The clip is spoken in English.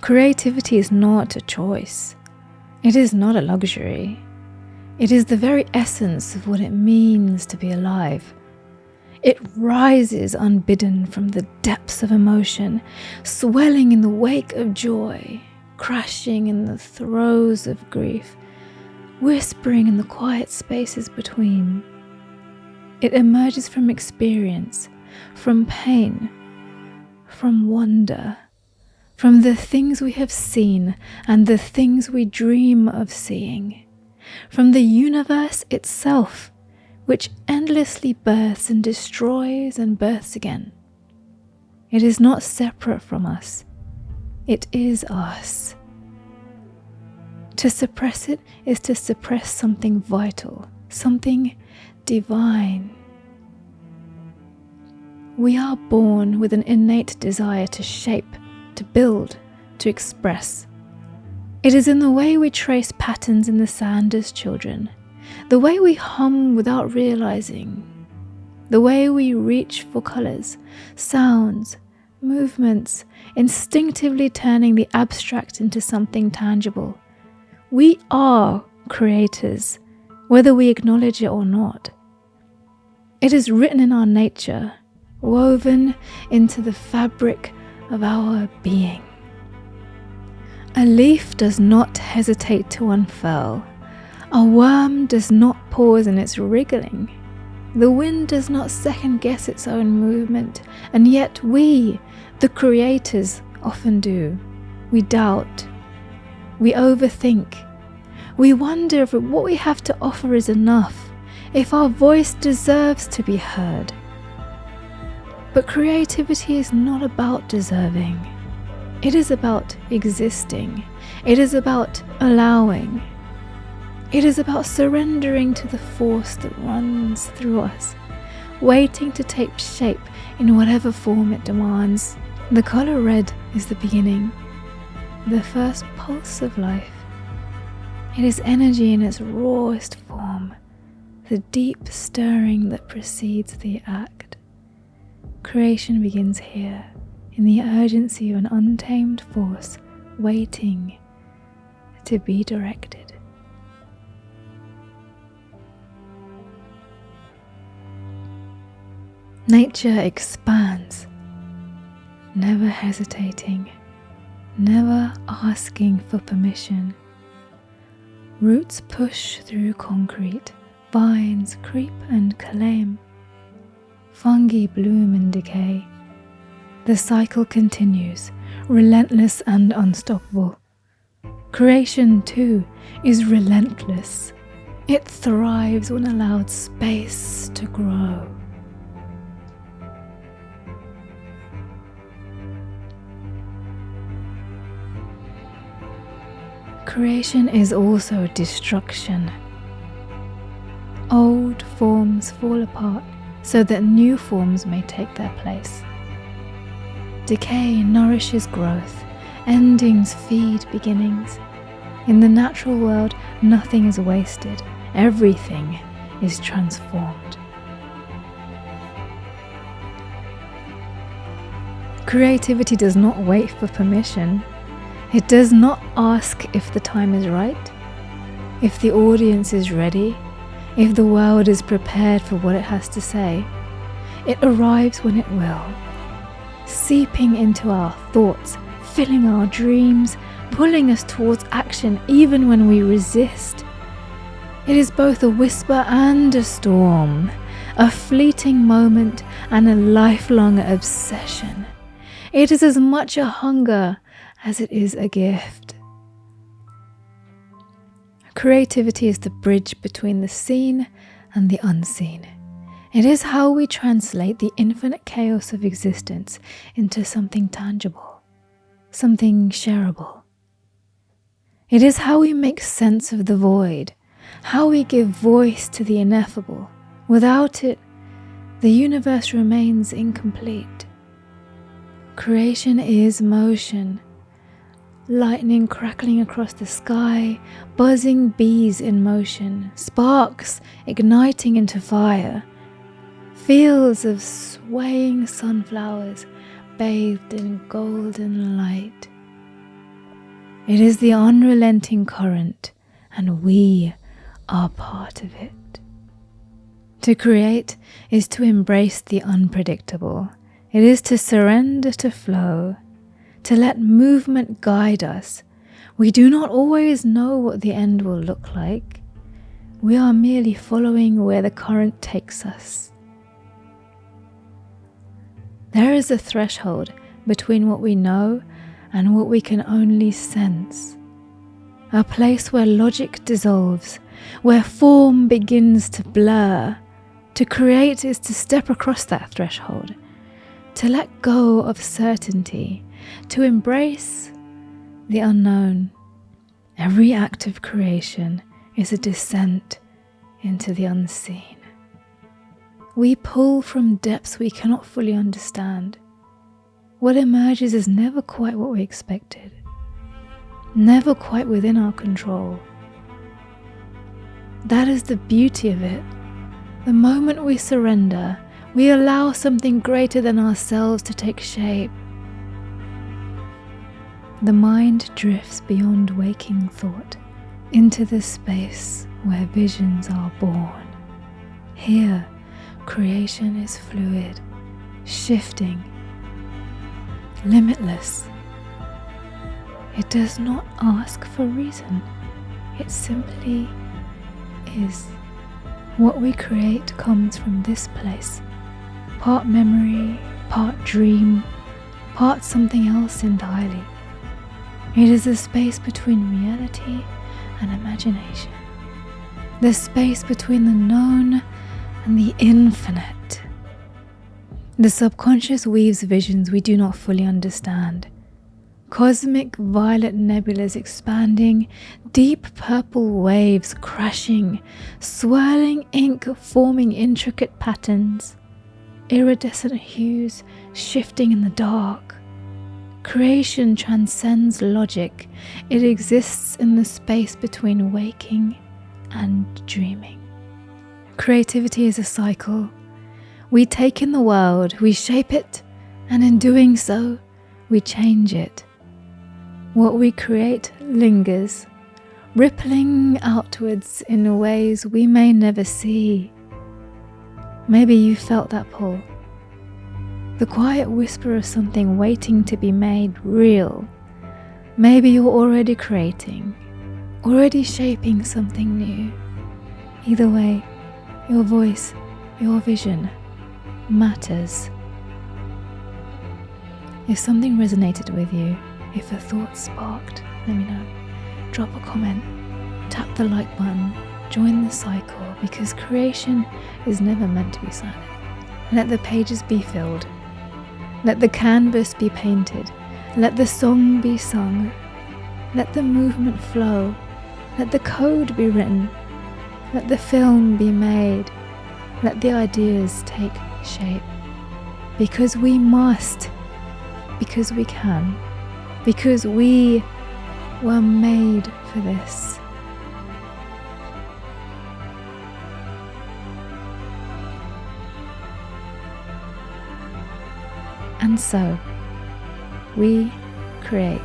Creativity is not a choice. It is not a luxury. It is the very essence of what it means to be alive. It rises unbidden from the depths of emotion, swelling in the wake of joy, crashing in the throes of grief, whispering in the quiet spaces between. It emerges from experience, from pain, from wonder, from the things we have seen and the things we dream of seeing, from the universe itself, which endlessly births and destroys and births again. It is not separate from us. It is us. To suppress it is to suppress something vital, something divine. We are born with an innate desire to shape, to build, to express. It is in the way we trace patterns in the sand as children, the way we hum without realizing, the way we reach for colors, sounds, movements, instinctively turning the abstract into something tangible. We are creators, whether we acknowledge it or not. It is written in our nature, woven into the fabric of our being. A leaf does not hesitate to unfurl. A worm does not pause in its wriggling. The wind does not second guess its own movement, and yet we, the creators, often do. We doubt. We overthink. We wonder if what we have to offer is enough, if our voice deserves to be heard. But creativity is not about deserving. It is about existing. It is about allowing. It is about surrendering to the force that runs through us, waiting to take shape in whatever form it demands. The color red is the beginning, the first pulse of life. It is energy in its rawest form, the deep stirring that precedes the act. Creation begins here, in the urgency of an untamed force waiting to be directed. Nature expands, never hesitating, never asking for permission. Roots push through concrete, vines creep and claim. Fungi bloom and decay. The cycle continues, relentless and unstoppable. Creation, too, is relentless. It thrives when allowed space to grow. Creation is also destruction. Old forms fall apart so that new forms may take their place. Decay nourishes growth, endings feed beginnings. In the natural world, nothing is wasted, everything is transformed. Creativity does not wait for permission. It does not ask if the time is right, if the audience is ready, if the world is prepared for what it has to say. It arrives when it will, seeping into our thoughts, filling our dreams, pulling us towards action even when we resist. It is both a whisper and a storm, a fleeting moment and a lifelong obsession. It is as much a hunger as it is a gift. Creativity is the bridge between the seen and the unseen. It is how we translate the infinite chaos of existence into something tangible, something shareable. It is how we make sense of the void, how we give voice to the ineffable. Without it, the universe remains incomplete. Creation is motion. Lightning crackling across the sky, buzzing bees in motion, sparks igniting into fire, fields of swaying sunflowers bathed in golden light. It is the unrelenting current, and we are part of it. To create is to embrace the unpredictable. It is to surrender to flow, to let movement guide us. We do not always know what the end will look like. We are merely following where the current takes us. There is a threshold between what we know and what we can only sense. A place where logic dissolves, where form begins to blur. To create is to step across that threshold, to let go of certainty, to embrace the unknown. Every act of creation is a descent into the unseen. We pull from depths we cannot fully understand. What emerges is never quite what we expected, never quite within our control. That is the beauty of it. The moment we surrender, we allow something greater than ourselves to take shape. The mind drifts beyond waking thought into the space where visions are born. Here, creation is fluid, shifting, limitless. It does not ask for reason. It simply is. What we create comes from this place, part memory, part dream, part something else entirely. It is the space between reality and imagination, the space between the known and the infinite. The subconscious weaves visions we do not fully understand. Cosmic violet nebulas expanding, deep purple waves crashing, swirling ink forming intricate patterns, iridescent hues shifting in the dark. Creation transcends logic. It exists in the space between waking and dreaming. Creativity is a cycle. We take in the world, we shape it, and in doing so, we change it. What we create lingers, rippling outwards in ways we may never see. Maybe you felt that pull, the quiet whisper of something waiting to be made real. Maybe you're already creating, already shaping something new. Either way, your voice, your vision matters. If something resonated with you, if a thought sparked, let me know. Drop a comment, tap the like button, join the cycle, because creation is never meant to be silent. Let the pages be filled. Let the canvas be painted. Let the song be sung. Let the movement flow. Let the code be written. Let the film be made. Let the ideas take shape. Because we must. Because we can. Because we were made for this. And so, we create.